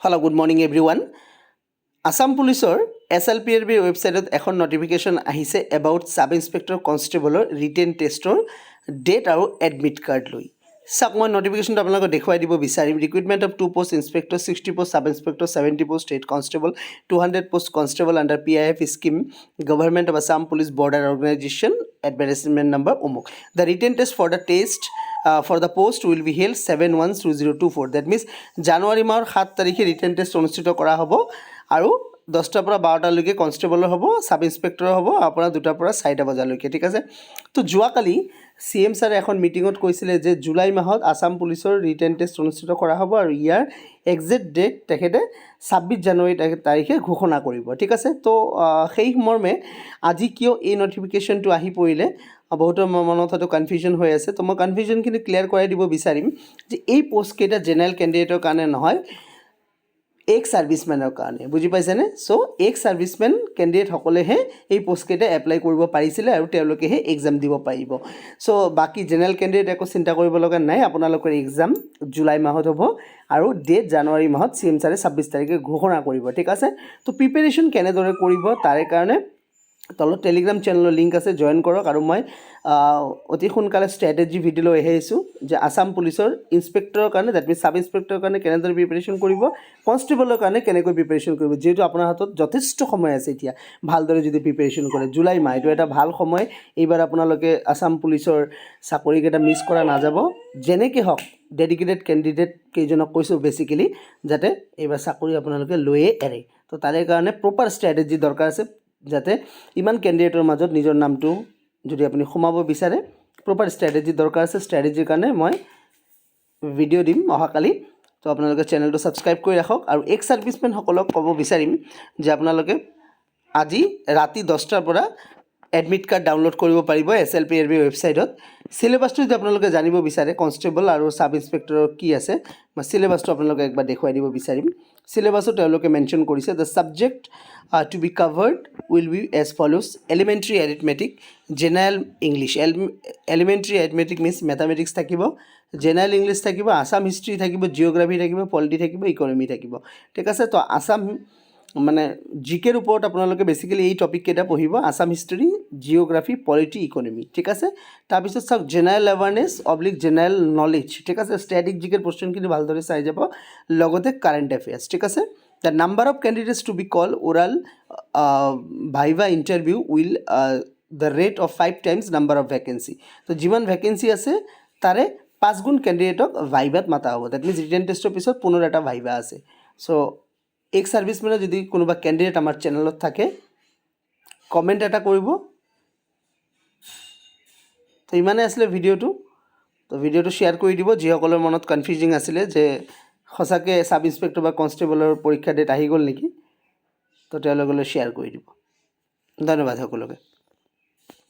Hello, good morning everyone. Assam Policeor SLPRB website এখন notification আহিছে about sub inspector constable written tester date আৰু admit card লৈ সব মই notificationটো আপোনালোকক দেখুৱাই দিব বিচাৰিম recruitment of 2 post inspector 60 post sub inspector 70 post state constable 200 post constable under PIF scheme government of Assam police border organization advertisement number umuk the written test for the test for the post will be held 7/1/2024 that means January মাহৰ 7 তাৰিখে written test অনুষ্ঠিত কৰা হ'ব আৰু 10টাৰ পৰা 12টা লৈকে কনষ্টেবলৰ হ'ব sub inspector হ'ব আপোনাৰ 2টাৰ পৰা 4টা বজালৈকে ঠিক আছে তো যোৱাকালি সিএম ছাৰে এখন মিটিঙত কৈছিলে যে জুলাই মাহত আসাম পুলিচৰ ৰিটেন টেষ্ট অনুষ্ঠিত কৰা হ'ব আৰু ইয়াৰ এক্সাক্ট ডেট তেখেতে 26 জানুৱাৰী তাৰিখে ঘোষণা কৰিব ঠিক আছে তো সেই মৰ্মে আজি কিয় এই নটিফিকেশনটো আহি পৰিলে বহুত মনত হয়তো কনফিউজন হৈ আছে তো মই কনফিউজনখিনি ক্লিয়াৰ কৰাই দিব বিচাৰিম যে এই পোষ্ট কেইটা জেনাৰেল ক্যান্ডিডেটৰ কাৰণে নহয় এক সাৰ্ভিসমেনৰ কাৰণে বুজি পাইছেনে সো এক সাৰ্ভিসমেন ক্যান্ডিডেট সকলেহে এই পোষ্ট কেইটা এপ্লাই কৰিব পাৰিছিলে আৰু তেওঁলোকেহে এক্সাম দিব পাৰিব সো বাকি জেনাৰেল ক্যান্ডিডেট একো চিন্তা কৰিব লগা নাই আপোনালোকৰ এক্সাম জুলাই মাহত হ'ব আৰু ডেট জানুৱাৰী মাহত সিএম ছাৰে 26 তাৰিখে ঘোষণা কৰিব ঠিক আছে তো প্ৰিপাৰেচন কেনেদৰে কৰিব তাৰে কাৰণে তলত টেলিগ্ৰাম চেনেলৰ লিংক আছে জয়েন কৰক আৰু মই অতি সোনকালে ষ্ট্ৰেটেজি ভিডিও লৈ আহিছোঁ যে আসাম পুলিচৰ ইন্সপেক্টৰৰ কাৰণে দ্যাট মিন্স সাব ইন্সপেক্টৰৰ কাৰণে কেনেদৰে প্ৰিপাৰেচন কৰিব কনষ্টেবলৰ কাৰণে কেনেকৈ প্ৰিপাৰেচন কৰিব যেহেতু আপোনাৰ হাতত যথেষ্ট সময় আছে এতিয়া ভালদৰে যদি প্ৰিপাৰেচন কৰে জুলাই মাহ এইটো এটা ভাল সময় এইবাৰ আপোনালোকে আসাম পুলিচৰ চাকৰিকেইটা মিছ কৰা নাযাব যেনেকৈ হওক ডেডিকেটেড ক্যান্ডিডেট কেইজনক কৈছোঁ বেসিক্যালি যাতে এইবাৰ চাকৰি আপোনালোকে লৈয়ে এৰে তো তাৰে কাৰণে প্ৰপাৰ ষ্ট্ৰেটেজি দৰকাৰ আছে যাতে ইমান ক্যান্ডিডেটৰ মাজত নিজৰ নামটো যদি আপুনি সোমাব বিচাৰে প্ৰপাৰ ষ্ট্ৰেটেজি দৰকাৰ আছে ষ্ট্ৰেটেজিৰ কাৰণে মই ভিডিও দিম অহাকালি তো আপোনালোকে চেনেলটো সাবস্ক্ৰাইব কৰি ৰাখক আৰু এক সাৰ্ভিসমেন সকলক ক'ব বিচাৰিম যে আপোনালোকে আজি ৰাতি 10টাৰ পৰা এডমিট কাৰ্ড ডাউনলোড কৰিব পাৰিব SLPRB ৱেবছাইটত সিলেবাসটো যদি আপোনালোকে জানিব বিচাৰে কনষ্টেবল আৰু সাব ইন্সপেক্টৰৰ কি আছে মই সিলেবাসটো আপোনালোকক একবাৰ দেখুৱাই দিব বিচাৰিম সিলেবাসটো তেওঁলোকে মেনশন কৰিছে the subject to be covered will be as follows elementary arithmetic general english elementary arithmetic means mathematics থাকিব general english থাকিব assam history থাকিব geography থাকিব polity থাকিব economy থাকিব ঠিক আছে তো assam মানে জিকেৰ ওপৰত আপোনালোকে বেসিক্যালি এই টপিক কেইটা পঢ়িব Assam history geography polity economy ঠিক আছে তাৰ পিছত সব জেনাৰেল অ্যাৱাৰনেস অবলিক জেনাৰেল নলেজ ঠিক আছে স্ট্যাটিক জিকেৰ কোশ্চেনখিনি ভালদৰে চাই যাব লগতে কারেন্ট অ্যাফেয়ার্স ঠিক আছে the number of candidates to be called oral viva interview will the rate of 5 times number of vacancy তো যিমান ভ্যাকেন্সি আছে তাৰে 5 গুণ ক্যান্ডিডেটক ভাইভাত মাতা হ'ব দ্যাট মিন্স ৰিটেন টেষ্টৰ পিছত পুনৰ এটা ভাইভা আছে সো এক সাৰ্ভিসমেনৰ যদি কোনোবা ক্যান্ডিডেট আমাৰ চেনেলত থাকে কমেন্ট এটা কৰিব তো ইমানে আসলে ভিডিওটো তো ভিডিওটো শেয়াৰ কৰি দিব যিসকলৰ মনত কনফিউজিং আছিল যে সঁচাকৈ সাব ইন্সপেক্টৰ বা কনষ্টেবলৰ পৰীক্ষা ডেট আহি গ'ল নেকি তো তেওঁলোকলৈ শ্বেয়াৰ কৰি দিব ধন্যবাদ সকলোকে